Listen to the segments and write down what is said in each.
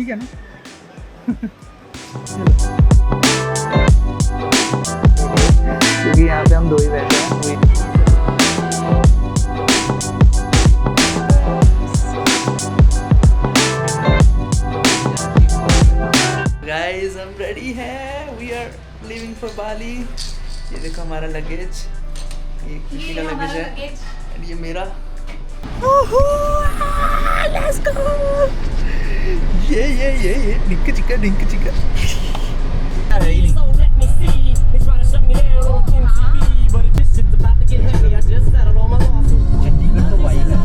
ठीक है ना। क्योंकि यहाँ पे हम दो ही बैठे हैं। Guys, I'm ready है। We are leaving for Bali। ये देखो हमारा लगेज, ये किसी का लगेज है और ये मेरा। Let's go। ये डिंक चिका चंडीगढ़ तो वाइब है।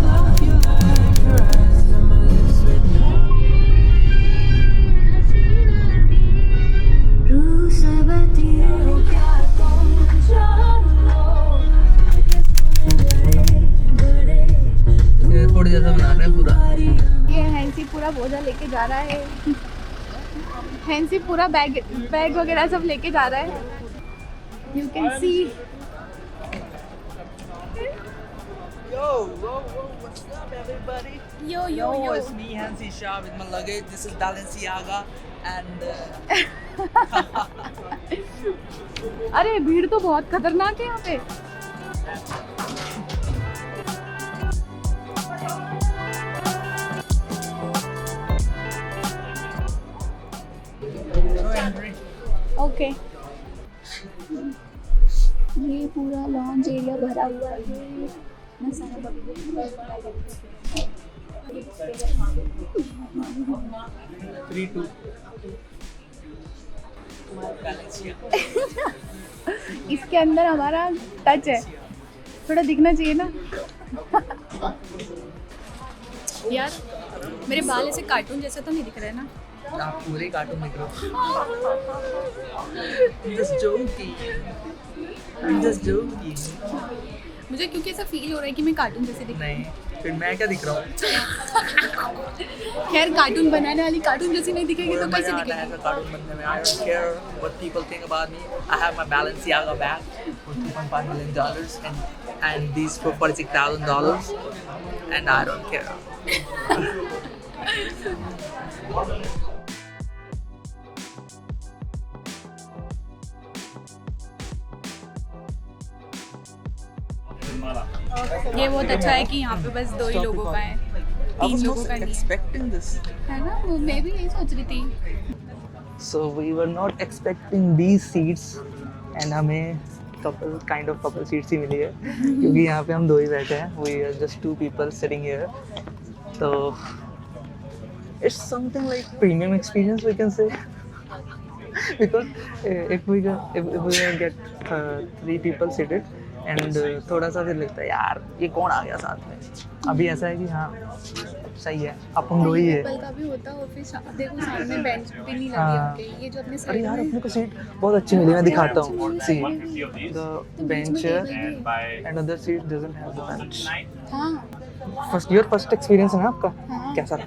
एयरपोर्ट जैसा बना रहे हैं पूरा। ये हैंसी पूरा बोझा लेके जा रहा है। हैंसी पूरा बैग वगैरह सब लेके जा रहा है। You can see. Yo, what's up everybody? Yo, it's me Hansi Shah with my luggage. This is Balenciaga and अरे भीड़ तो बहुत खतरनाक है यहाँ पे। no entry. ओके, ये पूरा लॉन्च एरिया भरा हुआ है। मैं सारा 3-2 इसके अंदर हमारा टच है, थोड़ा दिखना चाहिए ना। यार मेरे बाल ऐसे कार्टून जैसा तो नहीं दिख रहा है ना? आप पूरे कार्टून दिख रहे हो। Just joking। मुझे क्योंकि ऐसा फील हो रहा है कि मैं कार्टून जैसे दिख रही नहीं, फिर मैं क्या दिख रहा हूँ? हूँ। खैर कार्टून बनाने वाली कार्टून जैसी नहीं दिखेगी तो कैसे दिखेगी? ऐसा कार्टून बनने में। I don't care what people think about me। I have my Balenciaga bag for $2.5 million and these for $46,000 and I don't care। ये बहुत अच्छा है कि यहाँ पे बस 2 ही लोगों का है, 3 लोगों का नहीं expecting this। है ना? वो मैं भी यही सोच रही थी। So we were not expecting these seats and हमें couple seats ही मिली है क्योंकि यहाँ पे हम 2 ही बैठे हैं। We are just 2 people sitting here। So it's something like premium experience we can say because if we get 3 people seated and थोड़ा सा फिर लगता है यार ये कौन आ गया साथ में। अभी ऐसा है कि हाँ सही है, अपन 2 ही है। का भी होता है फिर देखो सामने बेंच भी नहीं लगी होगी। ये जो अपने अरे साइड यार में अपने को सीट बहुत अच्छी मिली, मैं दिखाता हूँ। See the bench and other seat doesn't have the bench. हाँ फर्स्ट एक्सपीरियंस है ना आपका? हाँ। कैसा रहा?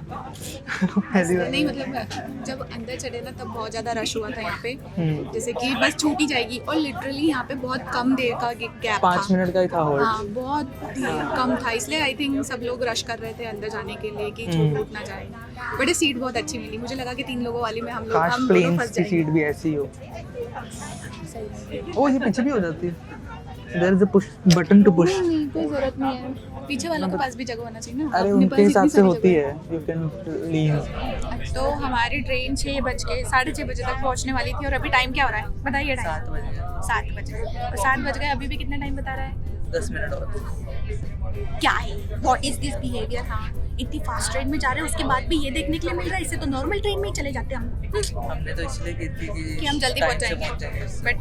पहली बार नहीं मतलब जब अंदर चढ़े ना तब बहुत ज़्यादा रश हुआ था यहाँ पे, जैसे कि बस छूटी जाएगी और लिटरली यहाँ पे बहुत कम देर का गैप 5 मिनट का ही था होल्ड। हाँ बहुत कम था, इसलिए आई थिंक सब लोग रश कर रहे थे अंदर जाने के लिए कि छूट ना जाए। बट ये सीट बहुत अच्छी मिली, मुझे लगा कि 3 लोगों वाली में हम काश दोनों प्लेन फंस की सीट जाएंगे। भी ऐसी हो। ओ ये पीछे भी हो जाती है। There is a push button to push. नहीं कोई जरूरत नहीं है, पीछे वालों के पास भी जगह होना चाहिए ना। अरे अपने उनके पास हिसाब इतनी से सारी होती जगह है, यू कैन लीन। तो हमारी ट्रेन 6 बज के 6:30 बजे तक पहुंचने वाली थी और अभी टाइम क्या हो रहा है बताइए? 7 बजे 7 बजे और 7 बज गए, अभी भी कितना टाइम बता रहा है? 10 मिनट और। क्या है? What is this behaviour? हाँ इतनी फास्ट ट्रेन में जा रहे हैं उसके बाद भी ये देखने के लिए मिल रहा है, इससे तो नॉर्मल ट्रेन में ही चले जाते हम। हमने तो इसलिए की थी कि हम जल्दी पहुंच जाएंगे, बट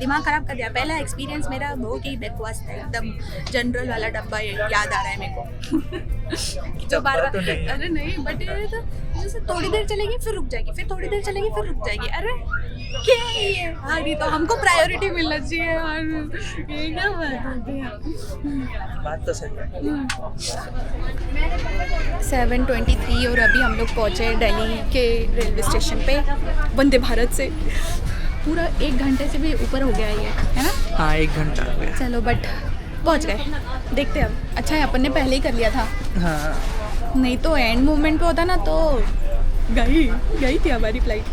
दिमाग खराब कर दिया। पहला एक्सपीरियंस मेरा बहुत ही बकवास था, एकदम जनरल वाला डब्बा याद आ रहा है मेरे को। जो बार तो नहीं। अरे नहीं बट तो जैसे थोड़ी देर चलेगी फिर रुक जाएगी, फिर थोड़ी देर चलेगी फिर रुक जाएगी। अरे क्या है ये? हाँ तो हमको प्रायोरिटी मिलना चाहिए यार, ये क्या बात तो सही है। 7:23 और अभी हम लोग पहुँचे दिल्ली के रेलवे स्टेशन पे वंदे भारत से। पूरा 1 घंटे से भी ऊपर हो गया ये, है ना? हाँ 1 घंटा हो गया। चलो बट पहुँच गए, देखते हैं अब। अच्छा है अपन ने पहले ही कर लिया था, हाँ नहीं तो एंड मोमेंट पे होता ना तो गई थी हमारी फ्लाइट।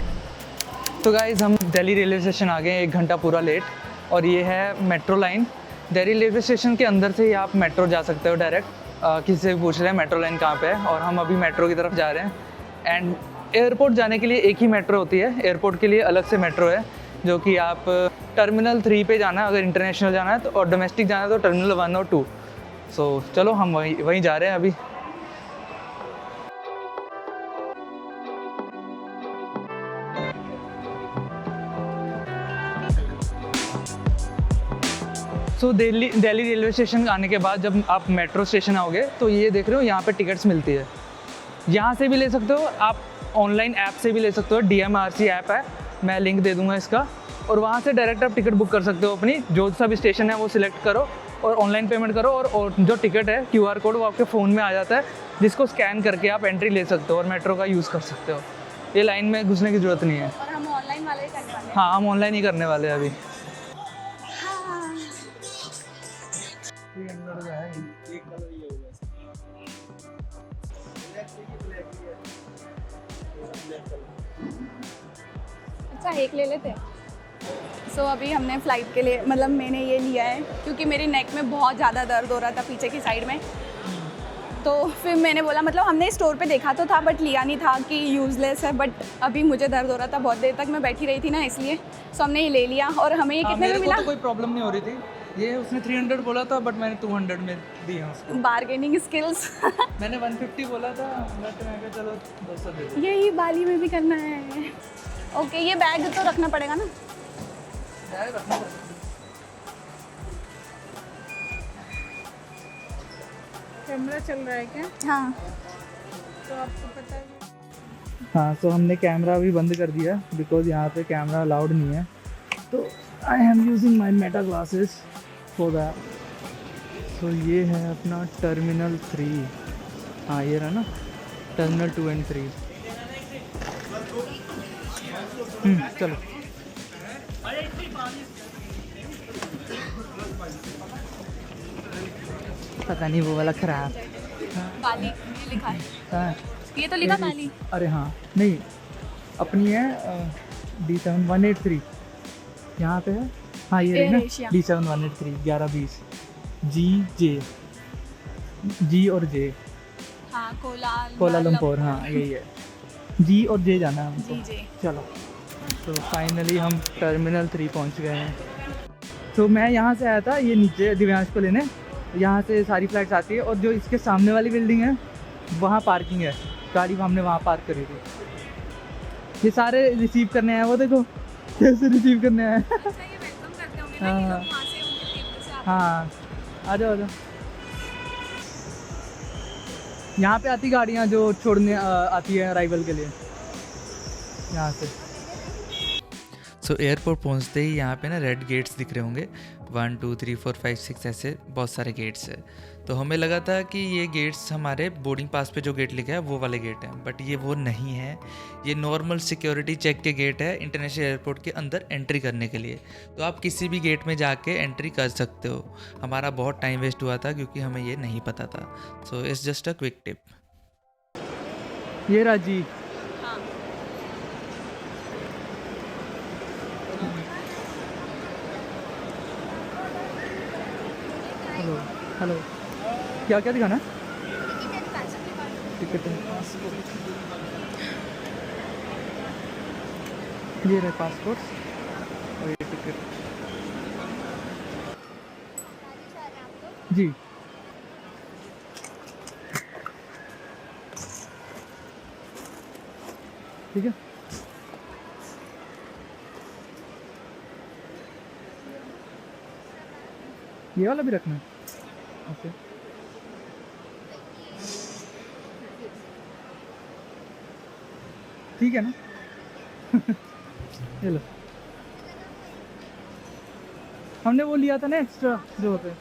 तो गाइज़ हम दिल्ली रेलवे स्टेशन आ गए 1 घंटा पूरा लेट, और ये है metro line. Delhi railway station के अंदर से ही आप मेट्रो जा सकते हो डायरेक्ट। किसी से भी पूछ रहे हैं मेट्रो लाइन कहाँ पे है, और हम अभी मेट्रो की तरफ जा रहे हैं। एंड एयरपोर्ट जाने के लिए एक ही मेट्रो होती है, एयरपोर्ट के लिए अलग से मेट्रो है, जो कि आप टर्मिनल 3 पे जाना है अगर इंटरनेशनल जाना है तो, और डोमेस्टिक जाना है तो टर्मिनल 1 और 2। सो चलो हम वहीं जा रहे हैं अभी। सो दिल्ली रेलवे स्टेशन आने के बाद जब आप मेट्रो स्टेशन आओगे तो ये देख रहे हो यहाँ पे टिकट्स मिलती है। यहाँ से भी ले सकते हो, आप ऑनलाइन ऐप से भी ले सकते हो, DMRC ऐप है, मैं लिंक दे दूँगा इसका। और वहाँ से डायरेक्ट आप टिकट बुक कर सकते हो अपनी, जो सा भी स्टेशन है वो सिलेक्ट करो और ऑनलाइन पेमेंट करो, और जो टिकट है QR कोड वो आपके फ़ोन में आ जाता है, जिसको स्कैन करके आप एंट्री ले सकते हो और मेट्रो का यूज़ कर सकते हो। ये लाइन में घुसने की ज़रूरत नहीं है। और हम ऑनलाइन वाले ही करने वाले हैं। हाँ, हम ऑनलाइन ही करने वाले हैं अभी। अच्छा, एक ले लेते हैं। सो अभी हमने फ़्लाइट के लिए, मतलब मैंने ये लिया है क्योंकि मेरी नेक में बहुत ज़्यादा दर्द हो रहा था पीछे की साइड में। तो फिर मैंने बोला, मतलब हमने स्टोर पे देखा तो था बट लिया नहीं था कि यूज़लेस है, बट अभी मुझे दर्द हो रहा था, बहुत देर तक मैं बैठी रही थी ना, इसलिए सो हमने ये ले लिया। और हमें ये कितने में मिला? तो कोई प्रॉब्लम नहीं हो रही थी, ये उसने 300 बोला था बट मैंने 200 में दिया उसको। Bargaining skills. मैंने 150 बोला था बट मैं कहा चलो 200 दे दो। यही बाली में भी करना है। ओके, ये बैग तो रखना पड़ेगा ना? कैमरा चल रहा है क्या? हाँ। तो आपको पता है? हाँ, तो हमने कैमरा भी बंद कर दिया बिकॉज यहाँ पे कैमरा अलाउड नहीं है। तो I am using my Meta glasses for that. तो ये है अपना टर्मिनल 3। हाँ, ये रहा ना टर्मिनल 2 and 3। चलो। पता नहीं वो वाला खराब। बाली ये लिखा है। हाँ, ये तो लिखा बाली। अरे हाँ, नहीं अपनी है D7183 यहाँ पे है। हाँ, ये रही ना एशिया। D7183 1120 G और J। हाँ, कोलालमपुर। हाँ, यही है, G और J जाना है हमको। जी। चलो, तो फाइनली हम टर्मिनल 3 पहुँच गए हैं। तो मैं यहाँ से आया था, ये नीचे दिव्यांश को लेने, यहाँ से सारी फ्लाइट्स आती है, और जो इसके सामने वाली बिल्डिंग है वहाँ पार्किंग है, गाड़ी हमने वहाँ पार्क करी थी। ये सारे रिसीव करने आए, वो देखो कैसे रिसीव करने आए। हाँ हाँ, आ जाओ। यहाँ पे आती गाड़ियाँ जो छोड़ने आती है अराइवल के लिए यहाँ से। सो एयरपोर्ट पहुंचते ही यहाँ पे ना रेड गेट्स दिख रहे होंगे, 1 2 3 4 5 6 ऐसे बहुत सारे गेट्स है। तो हमें लगा था कि ये गेट्स हमारे बोर्डिंग पास पे जो गेट लिखा है वो वाले गेट हैं, बट ये वो नहीं है। ये नॉर्मल सिक्योरिटी चेक के गेट है इंटरनेशनल एयरपोर्ट के अंदर एंट्री करने के लिए। तो आप किसी भी गेट में जाके एंट्री कर सकते हो। हमारा बहुत टाइम वेस्ट हुआ था क्योंकि हमें ये नहीं पता था। So it's just a quick tip. ये राजी हेलो, क्या क्या दिखाना है? टिकट। ये रहे पासपोर्ट और ये टिकट। जी, ठीक है। ये वाला भी रखना है। ओके, ठीक है ना। ये लो, हमने वो लिया था ना एक्स्ट्रा जो होते हैं।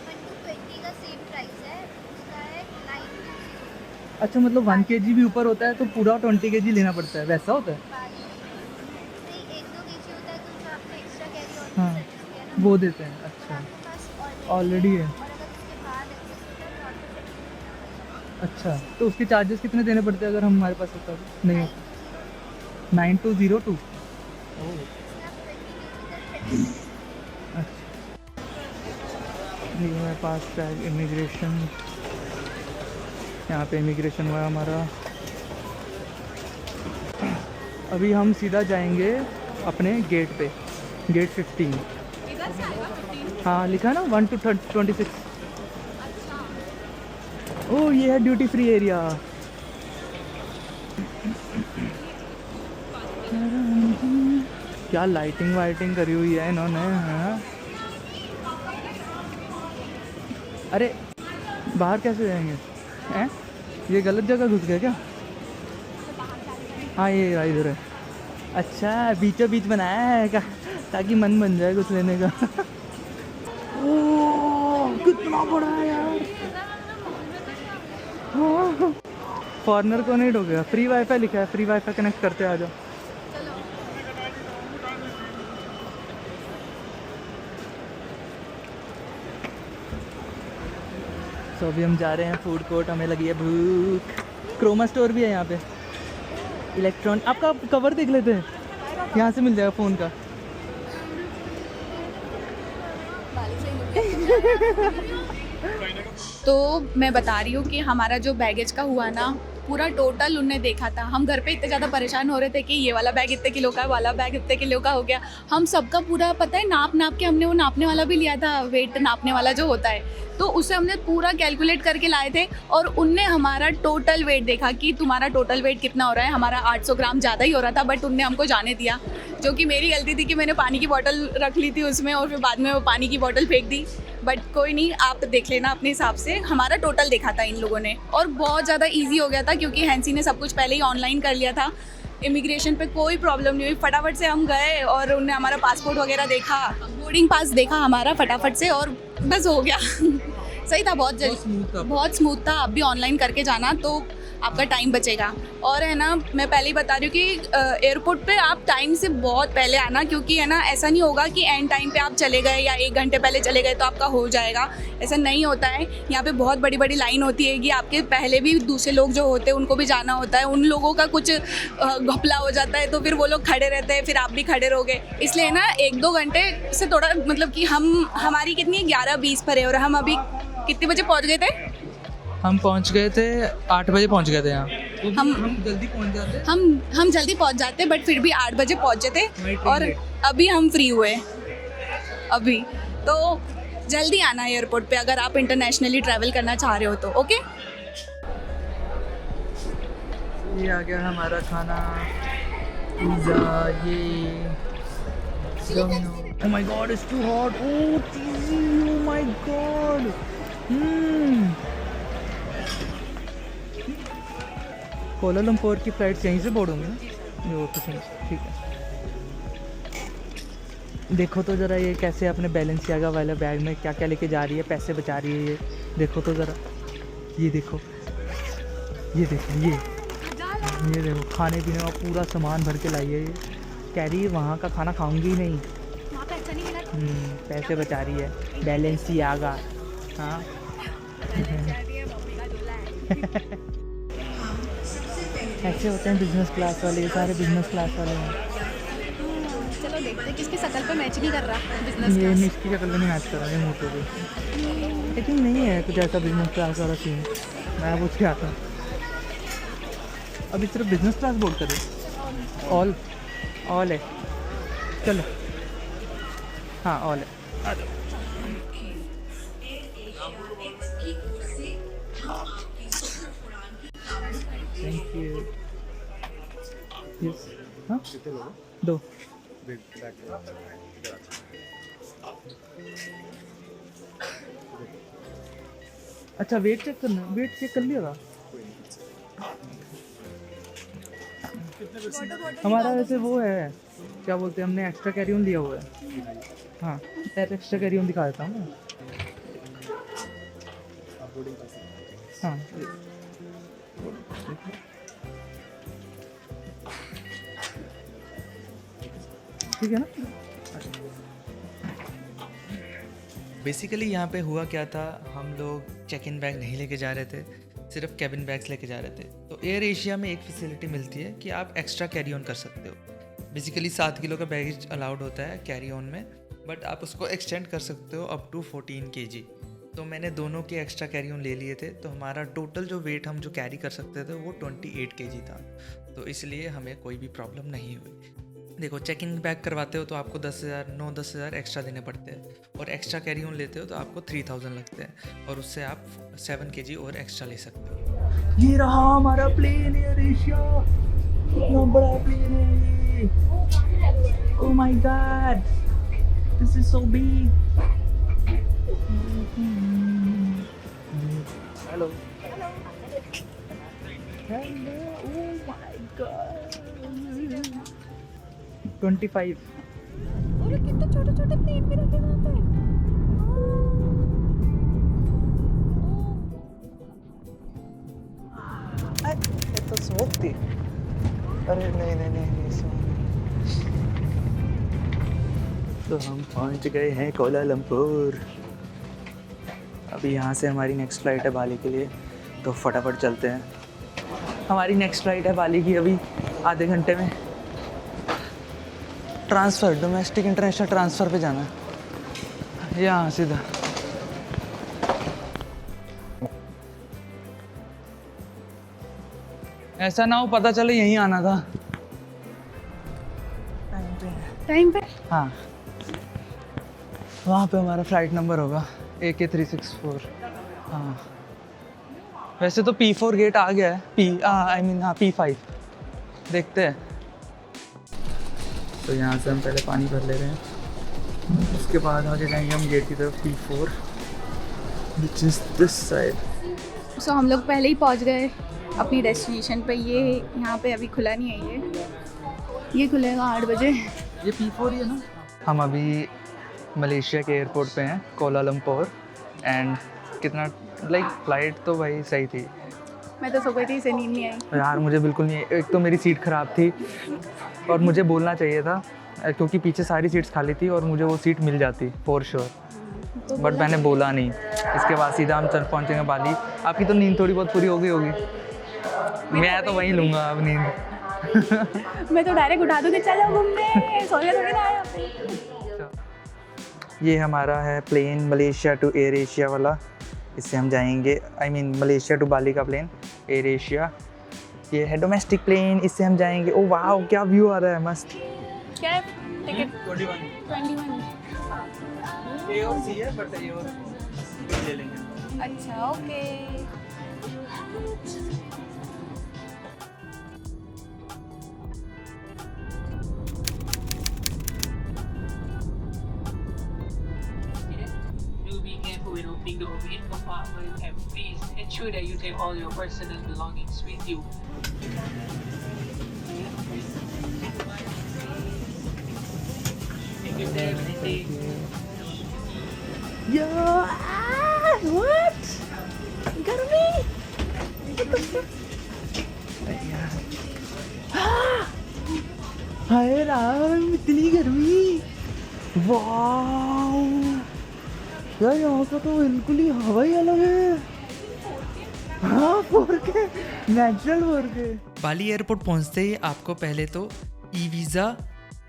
120 का सेम प्राइस है, उसका है 920। अच्छा, मतलब 1 kg भी ऊपर होता है तो पूरा 20 kg लेना पड़ता है, वैसा होता है? नहीं, 1-2 kg होता है तो जो आपने एक्स्ट्रा कैरी ऑन हाँ, सर्विस किया ना वो देते हैं। अच्छा, आपके पास ऑलरेडी है। और अगर उसके बाद एक्सेस होता है तो आपको अच्छा, तो उसके चार्जेस कितने देने पड़ते हैं अगर हम हमारे पास होता तो? नहीं होता। 9202। अच्छा, ये मेरे पास टैग इमिग्रेशन, यहाँ पे इमिग्रेशन हुआ हमारा। अभी हम सीधा जाएंगे अपने गेट पे, गेट 15। इधर से आएगा 15। हाँ लिखा है ना 1 to 26। ओह ये है ड्यूटी फ्री एरिया। क्या लाइटिंग वाइटिंग करी हुई है इन्होंने, हाँ? अरे बाहर कैसे जाएंगे हैं? ये गलत जगह घुस गया क्या? हाँ ये रहा, इधर है। अच्छा बीचों बीच बनाया है का, ताकि मन बन जाए कुछ लेने का। ओह कितना बड़ा है यार। फॉरनर को नहीं ढोकेगा। फ्री वाईफाई लिखा है, फ्री वाईफाई कनेक्ट करते आ जाओ। तो अभी हम जा रहे हैं फूड कोर्ट, हमें लगी है भूख। क्रोमा स्टोर भी है यहाँ पे, इलेक्ट्रॉन। आपका कवर देख लेते हैं, यहाँ से मिल जाएगा फ़ोन का। तो मैं बता रही हूँ कि हमारा जो बैगेज का हुआ ना, पूरा टोटल उनने देखा था। हम घर पे इतने ज़्यादा परेशान हो रहे थे कि ये वाला बैग इतने किलो का है, वाला बैग इतने किलो का हो गया। हम सबका पूरा पता है नाप नाप के, हमने वो नापने वाला भी लिया था, वेट नापने वाला जो होता है, तो उसे हमने पूरा कैलकुलेट करके लाए थे। और उनने हमारा टोटल वेट देखा कि तुम्हारा टोटल वेट कितना हो रहा है। हमारा 800 ग्राम ज़्यादा ही हो रहा था, बट उनने हमको जाने दिया, जो कि मेरी गलती थी कि मैंने पानी की बोतल रख ली थी उसमें और फिर बाद में वो पानी की बोतल फेंक दी। बट कोई नहीं, आप देख लेना अपने हिसाब से। हमारा टोटल देखा था इन लोगों ने, और बहुत ज़्यादा ईजी हो गया था क्योंकि हैंसी ने सब कुछ पहले ही ऑनलाइन कर लिया था। इमिग्रेशन पे कोई प्रॉब्लम नहीं हुई, फटाफट से हम गए और उनने हमारा पासपोर्ट वगैरह देखा, बोर्डिंग पास देखा हमारा फटाफट से, और बस हो गया। सही था, बहुत जल्दी, बहुत स्मूथ था। आप भी ऑनलाइन करके जाना तो आपका टाइम बचेगा। और है ना, मैं पहले ही बता रही हूँ कि एयरपोर्ट पे आप टाइम से बहुत पहले आना, क्योंकि है ना ऐसा नहीं होगा कि एंड टाइम पे आप चले गए या 1 घंटे पहले चले गए तो आपका हो जाएगा। ऐसा नहीं होता है। यहाँ पे बहुत बड़ी बड़ी लाइन होती है कि आपके पहले भी दूसरे लोग जो होते हैं उनको भी जाना होता है। उन लोगों का कुछ घपला हो जाता है तो फिर वो लोग खड़े रहते हैं, फिर आप भी खड़े रहोगे। इसलिए ना 1-2 घंटे से थोड़ा, मतलब कि हमारी कितनी 11:20 पर है और हम अभी कितने बजे पहुँच गए थे? हम पहुँच गए थे 8 बजे पहुँच गए थे यहाँ। हम जल्दी पहुँच जाते। हम जल्दी पहुंच जाते, बट फिर भी 8 बजे पहुंचे थे और अभी हम फ्री हुए अभी। तो जल्दी आना एयरपोर्ट पे अगर आप इंटरनेशनली ट्रैवल करना चाह रहे हो तो। ओके, ये आ गया हमारा खाना, पिज़्ज़ा। ये oh my god it's too hot. Oh cheesy, oh my god. Kuala Lumpur की फ्लाइट्स यहीं से बोर्ड होंगी ना, जो कुछ नहीं। ठीक है, देखो तो ज़रा ये कैसे अपने बैलेंसियागा वाला बैग में क्या क्या लेके जा रही है, पैसे बचा रही है ये। देखो तो ज़रा, ये देखो, ये देखो, ये देखो, खाने पीने का पूरा सामान भर के लाई है ये। कह रही है वहाँ का खाना खाऊंगी ही नहीं, वहाँ पे अच्छा नहीं मिला। पैसे बचा रही है, बैलेंसियागा। हाँ ऐसे होते हैं बिजनेस क्लास वाले, ये सारे बिजनेस क्लास वाले हैं। चलो देखते हैं किसकी शक्ल पे मैच नहीं कर रहा बिजनेस ये क्लास। इसकी शक्ल में नहीं मैच कर रहा है, मुँह पे भी। लेकिन नहीं है कुछ ऐसा बिजनेस क्लास वाला सीन। मैं पूछ के आता हूँ। अभी सिर्फ बिजनेस क्लास बोर्ड करें। ऑल है, चलो। हाँ ऑल है, आ जाओ। Thank you. यस, हाँ 2। अच्छा वेट चेक करना, वेट चेक कर लिया था हमारा। वैसे वो है, क्या बोलते हैं, हमने एक्स्ट्रा कैरी ऑन लिया हुआ है। हाँ एक्स्ट्रा कैरी ऑन दिखा देता हूँ मैं। हाँ ठीक है ना। बेसिकली यहाँ पे हुआ क्या था, हम लोग चेक इन बैग नहीं लेके जा रहे थे, सिर्फ कैबिन बैग्स लेके जा रहे थे। तो एयर एशिया में एक फैसिलिटी मिलती है कि आप एक्स्ट्रा कैरी ऑन कर सकते हो। बेसिकली 7 किलो का बैगेज अलाउड होता है कैरी ऑन में, बट आप उसको एक्सटेंड कर सकते हो अप टू 14 kg। तो मैंने दोनों के एक्स्ट्रा कैरी ऑन ले लिए थे, तो हमारा टोटल जो वेट हम जो कैरी कर सकते थे वो 28 kg था। तो इसलिए हमें कोई भी प्रॉब्लम नहीं हुई। देखो, चेकिंग बैग करवाते हो तो आपको 10,000 एक्स्ट्रा देने पड़ते हैं, और एक्स्ट्रा कैरी ऑन लेते हो तो आपको 3000 लगते हैं, और उससे आप 7 kg और एक्स्ट्रा ले सकते हो। ये रहा हमारा प्लेन एयर एशिया, कितना बड़ा प्लेन है ये। Oh my God, this is so big. Hello hello, oh my God. 25। अरे कितने छोटे छोटे प्लेन भी रखे वहाँ पे। ये तो स्मूथ थी। अरे नहीं तो हम पहुंच गए हैं कोलालमपुर। अभी यहाँ से हमारी नेक्स्ट फ़्लाइट है बाली के लिए, तो फटाफट चलते हैं। हमारी नेक्स्ट फ़्लाइट है बाली की अभी आधे घंटे में। ट्रांसफ़र, डोमेस्टिक इंटरनेशनल ट्रांसफ़र पे जाना है यहाँ सीधा। ऐसा ना हो पता चले यहीं आना था टाइम पे। हाँ, वहाँ पे हमारा फ़्लाइट नंबर होगा AK364। हाँ, वैसे तो P4 गेट आ गया है, P5 देखते हैं। तो यहाँ से हम पहले पानी भर ले रहे हैं, उसके बाद आगे जाएंगे हम गेट की तरफ P4, which is this side. So हम लोग पहले ही पहुंच गए अपनी डेस्टिनेशन पे। ये यहाँ पे अभी खुला नहीं है, ये खुलेगा 8 बजे। ये P4 ही है ना। हम अभी मलेशिया के एयरपोर्ट पे हैं, कोलालमपुर। एंड कितना फ़्लाइट तो भाई सही थी। मैं तो सो गई थी, इसे नींद नहीं आई यार मुझे बिल्कुल नहीं, एक तो मेरी सीट ख़राब थी और मुझे बोलना चाहिए था क्योंकि पीछे सारी सीट्स खाली थी और मुझे वो सीट मिल जाती फॉर श्योर, बट मैंने बोला नहीं। इसके बाद सीधा हम चल पहुँचेंगे बाली। आपकी तो नींद थोड़ी बहुत पूरी हो गई होगी, मैं तो वहीं लूँगा अब नींद। मैं तो डायरेक्ट उठा दूँगी, चलो घूमने, सोने थोड़ी ना आया पे। ये हमारा है plane Malaysia to AirAsia वाला, इससे हम जाएंगे मलेशिया टू बाली का प्लेन एयर एशिया। ये है डोमेस्टिक प्लेन, इससे हम जाएंगे। ओ वाह, क्या व्यू आ रहा है, मस्त। क्या है टिकट? 21। ए और सी है, बट ए और ले लेंगे। अच्छा, okay. Be careful when opening the main compartment, and please ensure that you take all your personal belongings with you. Take your time, anything. What? गर्मी? हाय राम, इतनी गर्मी। वाह यार, यहाँ का तो बिल्कुल ही हवा ही अलग है। हाँ, 4K नेचुरल 4K। बाली एयरपोर्ट पहुंचते ही आपको पहले तो ई वीज़ा,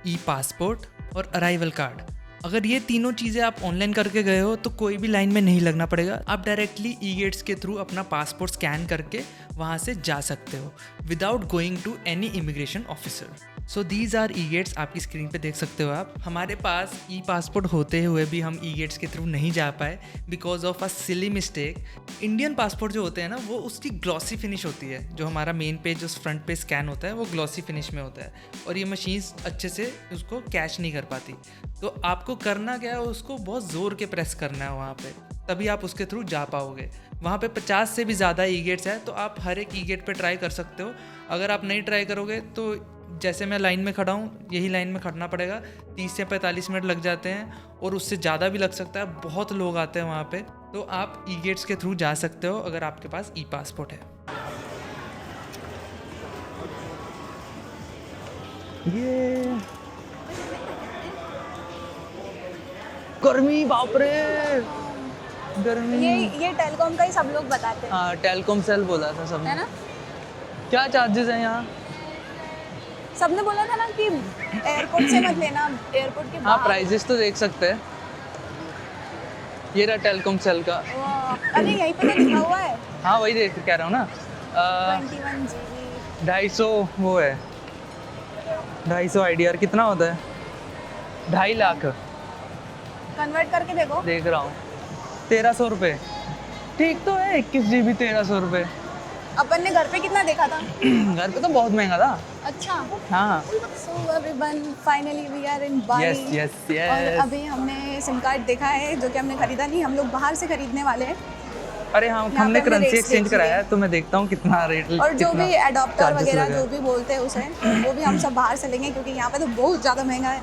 ई पासपोर्ट और अराइवल कार्ड, अगर ये तीनों चीज़ें आप ऑनलाइन करके गए हो तो कोई भी लाइन में नहीं लगना पड़ेगा। आप डायरेक्टली ई गेट्स के थ्रू अपना पासपोर्ट स्कैन करके वहाँ से जा सकते हो without going to any immigration officer. So these are e gates, आपकी स्क्रीन पे देख सकते हो आप। हमारे पास ई पासपोर्ट होते हुए भी हम ई गेट्स के थ्रू नहीं जा पाए because of a silly mistake. Indian passport जो होते हैं ना, वो उसकी ग्लॉसी फिनिश होती है। जो हमारा मेन पेज जो फ्रंट पे स्कैन होता है वो ग्लॉसी फिनिश में होता है, और ये मशीन्स अच्छे से उसको कैच नहीं कर पाती। तो आपको करना क्या है, उसको बहुत ज़ोर के प्रेस करना है वहाँ पे, तभी आप उसके थ्रू जा पाओगे। वहाँ पे 50 से भी ज़्यादा ई गेट्स है, तो आप हर एक ई गेट पे ट्राई कर सकते हो। अगर आप नहीं ट्राई करोगे तो जैसे मैं लाइन में खड़ा हूँ, यही लाइन में खड़ना पड़ेगा। 30 से 45 मिनट लग जाते हैं, और उससे ज़्यादा भी लग सकता है। बहुत लोग आते हैं वहाँ पे, तो आप ई गेट्स के थ्रू जा सकते हो अगर आपके पास ई पासपोर्ट है। ये गर्मी, बाप रे। गर्मी ये टेलीकॉम का ही सब लोग बताते हैं, हाँ टेलकॉम सेल बोला था है सबने। ना? क्या चार्जेस हैं यहाँ? सबने बोला था ना कि एयरपोर्ट से मत लेना, एयरपोर्ट के हाँ बाहर। प्राइजेस तो देख सकते हैं। ये रहा टेलकॉम सेल का। अरे यहीं पे तो लिखा हुआ है हाँ वही देख कह रहा हूँ ना। 21 GB। 250 वो है, 250 IDR कितना होता है? 2.5 लाख। कन्वर्ट करके देखो। देख रहा हूँ 1300 रुपये। ठीक तो है 21 GB 1300 रुपये। अपन ने घर पे कितना देखा था? घर पे तो बहुत महंगा था। अच्छा। हाँ so everyone finally we are in Bali. Yes yes और यस। अभी हमने सिम कार्ड देखा है जो कि हमने खरीदा नहीं, हम लोग बाहर से खरीदने वाले हैं। अरे हाँ पे हमने हमने करेंसी rates एक्सचेंज देखी कराया है। है तो मैं देखता हूँ कितना रेट और जो कितना भी एडॉप्टर charges वगैरह लगेगा। जो भी बोलते हैं उसे, वो भी हम सब बाहर से लेंगे क्योंकि यहाँ पे तो बहुत ज़्यादा महंगा है।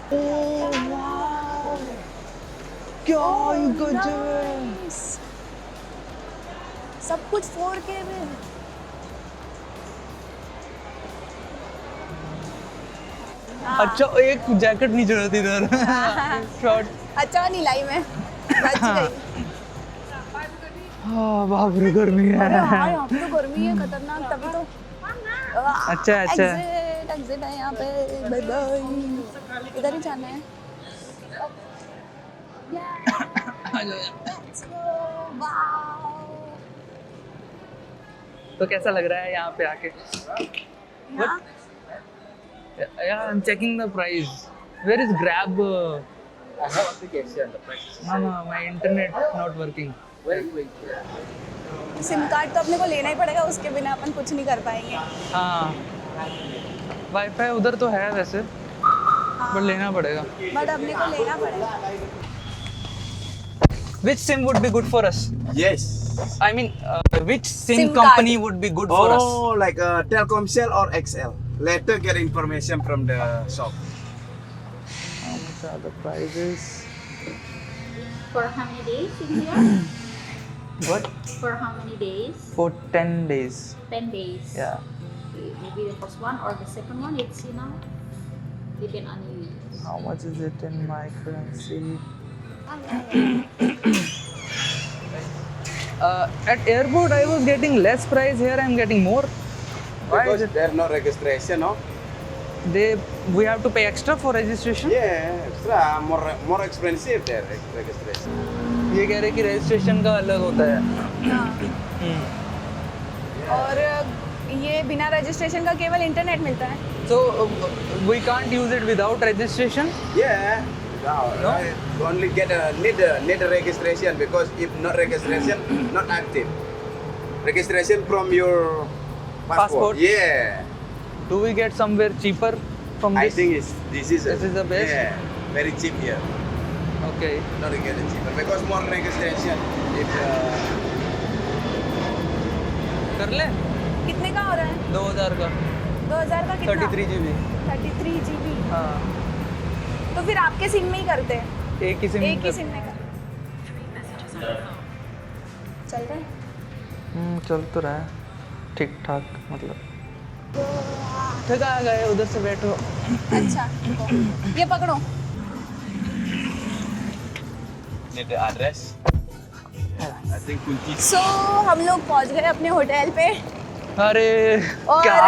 क्या ही गजब है। सब कुछ 4K में। अच्छा एक जैकेट नहीं जरूरत इधर शॉर्ट। अच्छा नीलाई में बच गई। हाँ बाप रे गर्मी है। अरे हाँ यहाँ पे तो गर्मी है खतरनाक, तभी तो। अच्छा, अच्छा। एग्जिट है यहाँ पे, बाय बाय। इधर ही जाना है। Let's go, wow। तो कैसा लग रहा है यहाँ पे आके? यहाँ Yeah, I'm checking the price. Where is Grab? I have application, the price is No, my internet not working. very quick. SIM card तो अपने को लेना ही पड़ेगा, उसके बिना अपन कुछ नहीं कर पाएंगे। हाँ वाईफाई उधर तो है वैसे, बट लेना पड़ेगा। बट अपने को लेना पड़ेगा। Which SIM would be good for us? Yes. I mean, which SIM SIM company card. would be good for us? Oh, like Telkomsel or XL. Later get information from the shop. How much are the prices? For how many days in here? What? For how many days? For 10 days. 10 days. Yeah. Okay, maybe the first one or the second one, it's, you know, depend on you. How much is it in my currency? At airport I was getting less price. Here I am getting more. Why is Because it? there's no registration, no? We have to pay extra for registration. Yeah, extra, more expensive there, registration. ये कह रहे कि registration का अलग होता है. हाँ। और ये बिना रजिस्ट्रेशन का केवल इंटरनेट मिलता है। So we can't use it without registration. Yeah. No? You only need a registration because if not registration, not active. Registration from your Passport? Yeah. Do we get somewhere cheaper from I this? think this is the best? Yeah, very cheap here. Okay. Not getting cheaper because more registration. If कर ले? कितने का हो रहा है? 2000 का. 2000 का कितना? 33 GB. 33 GB। हाँ. तो फिर आपके सिम में ही करते हैं। एक ही सिम. एक ही सिम में कर। चल रहा है? चल तो रहा है. ठीक ठाक मतलब. थका गए उधर से बैठो. अच्छा ये पकड़ो। need the address. I think kunci. सो हम लोग पहुंच गए अपने होटल पे। अरे और क्या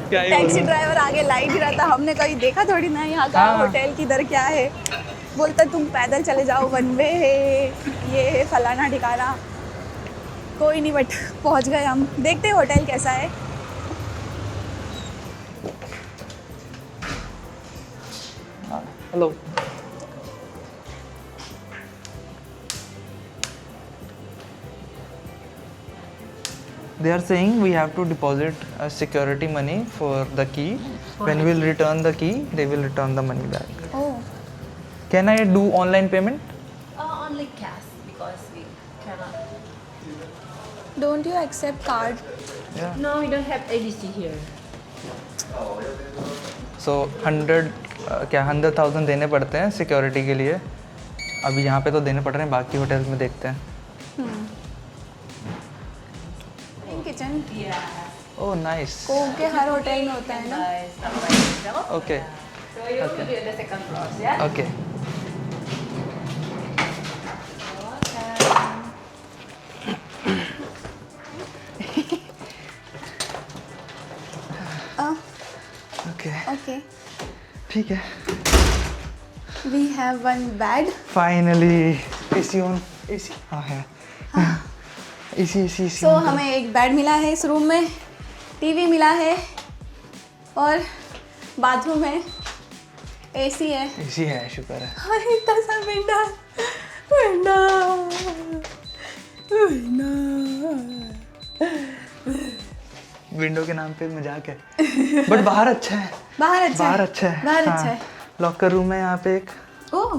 क्या ही टैक्सी बोलूं. ड्राइवर आगे लाई भी रहा था, हमने कहीं देखा थोड़ी ना यहाँ का हाँ। होटल किधर क्या है। बोलता तुम पैदल चले जाओ, वन वे है, ये है फलाना ठिकाना। कोई नहीं, बट पहुँच गए हम। देखते हैं होटल कैसा है। Hello. They are saying we have to deposit a security money for the key. When we'll return the key, they will return the money back. Oh Can I do online payment? Only cash because we cannot. Don't you accept card? Yeah. No, we don't have ADC here. So 100,000 देने पड़ते हैं security के लिए. अभी यहाँ पे तो देने पड़ रहे हैं, बाकी होटल्स में देखते हैं. Kitchen oh nice. कोक के हर होटल में होता है ना। Okay So you will be on the second floor, yeah? Okay. Okay okay ठीक है we have one bed. Finally AC on AC हाँ है एसी एसी एसी सो हमें एक बेड मिला है इस रूम में, टीवी मिला है और बाथरूम है, एसी है. एसी है शुक्र है. और इतना सा विंडो विंडो के नाम पे मजाक है बट बाहर अच्छा है. बाहर अच्छा बाहर है. अच्छा है. बाहर हाँ. अच्छा है. लॉकर रूम है यहाँ पे एक. ओह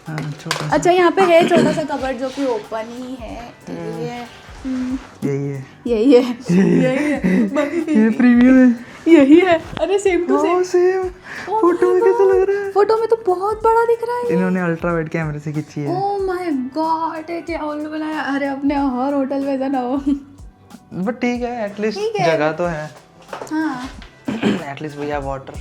हाँ छोटा सा. अच्छा, यहाँ पे है छोटा सा कबर्ड जो कि ओपन ही है. ये है. यही है. यही है. यही है. ये प्रीमियम है. यही है. अरे same to same. Same. Photo में कैसा लग रहा है? फोटो में तो बहुत बड़ा दिख रहा है. इन्होंने अल्ट्रा वाइड कैमरे से खींची है. ओह माय गॉड, क्या उल्लू बनाया. अरे अपने हर होटल में ऐसा ना हो. बट ठीक है एटलीस्ट ठीक है. जगह तो है. हाँ. At least we have water.